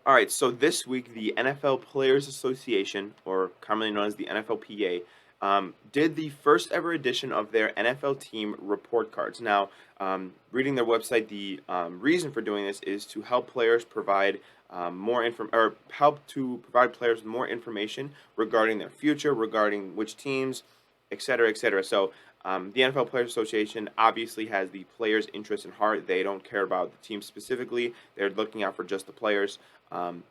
All right, so this week the NFL Players Association, or commonly known as the NFLPA, did the first ever edition of their NFL team report cards. Now, reading their website, the reason for doing this is to help players provide more info, or help to provide players with more information regarding their future, regarding which teams, et cetera, et cetera. So, the NFL Players Association obviously has the players' interest in heart. They don't care about the team specifically. They're looking out for just the players. Um,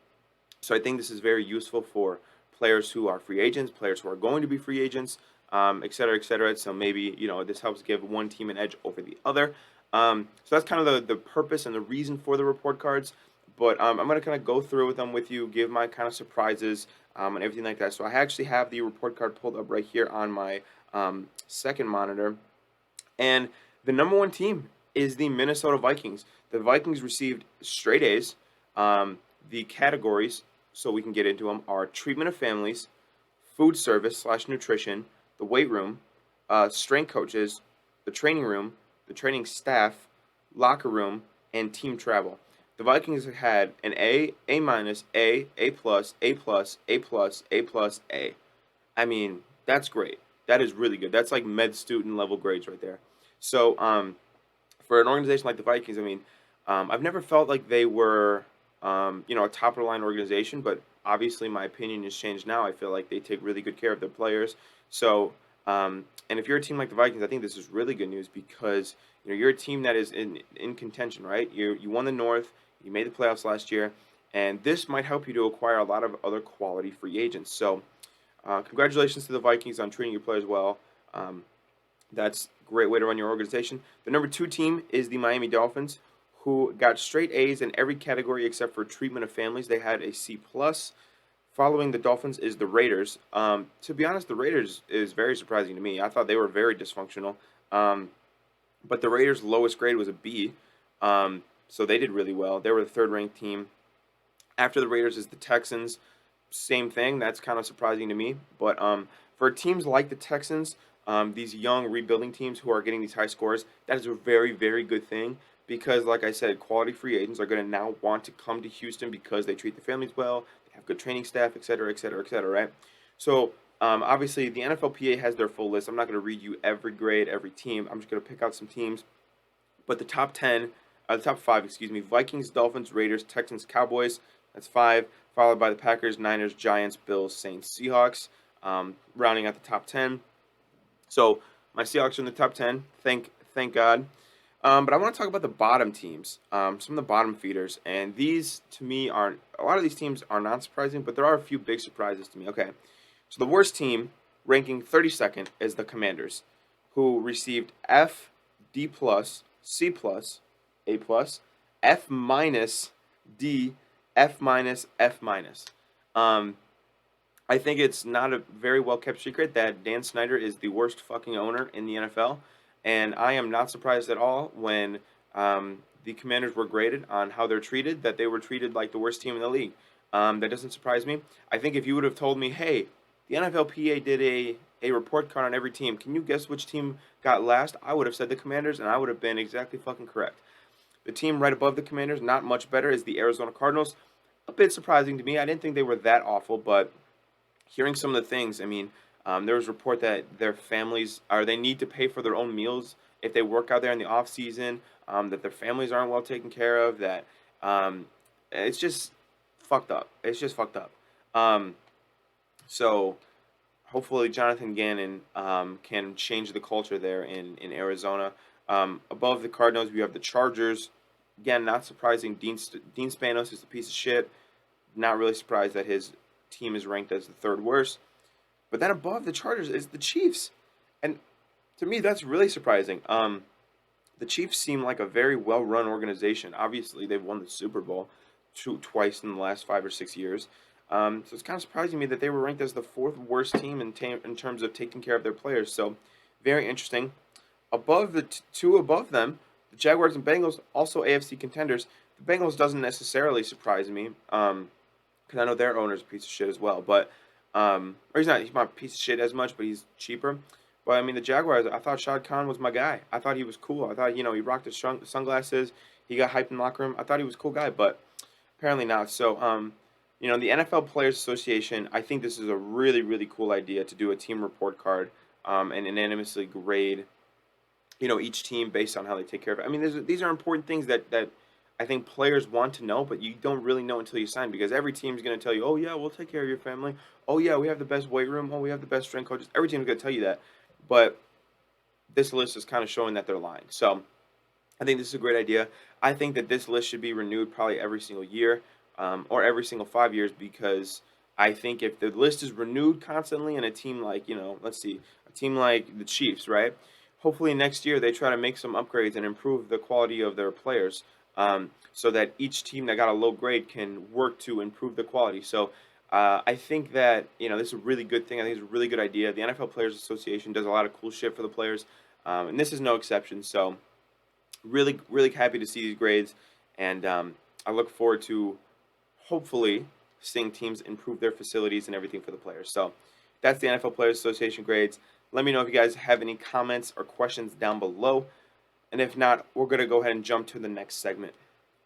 so I think this is very useful for players who are free agents, players who are going to be free agents, et cetera, et cetera. So maybe this helps give one team an edge over the other. So that's kind of the purpose and the reason for the report cards. But I'm going to kind of go through with them with you, give my kind of surprises and everything like that. So I actually have the report card pulled up right here on my second monitor, and the number one team is the Minnesota Vikings. The Vikings received straight A's. The categories, so we can get into them, are treatment of families, food service slash nutrition, the weight room, strength coaches, the training room, the training staff, locker room, and team travel. The Vikings had an A, A minus, A plus, A plus, A plus, A plus, A. I mean, that's great. That is really good. That's like med student level grades right there. So, for an organization like the Vikings, I mean, I've never felt like they were, a top of the line organization, but obviously my opinion has changed now. I feel like they take really good care of their players. So, and if you're a team like the Vikings, I think this is really good news because you're a team that is in contention, right? You won the North, you made the playoffs last year, and this might help you to acquire a lot of other quality free agents. So, congratulations to the Vikings on treating your players well. That's a great way to run your organization. The number two team is the Miami Dolphins, who got straight A's in every category except for treatment of families. They had a C plus. Following the Dolphins is the Raiders. To be honest, the Raiders is very surprising to me. I thought they were very dysfunctional. But the Raiders' lowest grade was a B. So they did really well. They were the third ranked team. After the Raiders is the Texans. Same thing. That's kind of surprising to me. But for teams like the Texans, these young rebuilding teams who are getting these high scores, that is a very, very good thing because, like I said, quality free agents are going to now want to come to Houston because they treat the families well, they have good training staff, et cetera, et cetera, et cetera, right? So, obviously, the NFLPA has their full list. I'm not going to read you every grade, every team. I'm just going to pick out some teams. But the top 10, the top five, excuse me, Vikings, Dolphins, Raiders, Texans, Cowboys, that's five, followed by the Packers, Niners, Giants, Bills, Saints, Seahawks, rounding out the top 10. So my Seahawks are in the top 10. Thank God. But I want to talk about the bottom teams, some of the bottom feeders, and these to me aren't. A lot of these teams are not surprising, but there are a few big surprises to me. Okay, so the worst team, ranking 32nd, is the Commanders, who received F, D plus, C plus, A plus, F minus, D, F minus, F minus. Um, I think it's not a very well kept secret that Dan Snyder is the worst fucking owner in the NFL, and I am not surprised at all when the Commanders were graded on how they're treated, that they were treated like the worst team in the league. That doesn't surprise me. I think if you would have told me, hey, the NFLPA did a report card on every team, can you guess which team got last? I would have said the Commanders, and I would have been exactly fucking correct. The team right above the Commanders, not much better, is the Arizona Cardinals. A bit surprising to me. I didn't think they were that awful, but hearing some of the things, I mean, there was a report that their families or they need to pay for their own meals if they work out there in the off season. That their families aren't well taken care of. That it's just fucked up. It's just fucked up. Um, so hopefully Jonathan Gannon can change the culture there in Arizona. Above the Cardinals, we have the Chargers. Again, not surprising. Dean Spanos is a piece of shit. Not really surprised that his team is ranked as the third worst. But then above the Chargers is the Chiefs. And to me, that's really surprising. The Chiefs seem like a very well-run organization. Obviously, they've won the Super Bowl twice in the last 5 or 6 years. So it's kind of surprising me that they were ranked as the fourth worst team in terms of taking care of their players. So very interesting. Above the two above them, the Jaguars and Bengals, also AFC contenders. The Bengals doesn't necessarily surprise me. Because I know their owner's a piece of shit as well. But or he's not a piece of shit as much, but he's cheaper. But I mean, the Jaguars, I thought Shad Khan was my guy. I thought he was cool. I thought he rocked his sunglasses. He got hyped in the locker room. I thought he was a cool guy, but Apparently not. So, the NFL Players Association, I think this is a really, really cool idea to do a team report card, and unanimously grade, each team based on how they take care of it. I mean, these are important things that I think players want to know, but you don't really know until you sign because every team's going to tell you, "Oh yeah, we'll take care of your family. Oh yeah, we have the best weight room. Oh, we have the best strength coaches." Every team's going to tell you that, but this list is kind of showing that they're lying. So I think this is a great idea. I think that this list should be renewed probably every single year, or every single 5 years, because I think if the list is renewed constantly and a team like, let's see, a team like the Chiefs, right? Hopefully next year they try to make some upgrades and improve the quality of their players, so that each team that got a low grade can work to improve the quality. So I think that, this is a really good thing. I think it's a really good idea. The NFL Players Association does a lot of cool shit for the players, and this is no exception. So really, really happy to see these grades, and I look forward to hopefully seeing teams improve their facilities and everything for the players. So that's the NFL Players Association grades. Let me know if you guys have any comments or questions down below, and if not, we're gonna go ahead and jump to the next segment.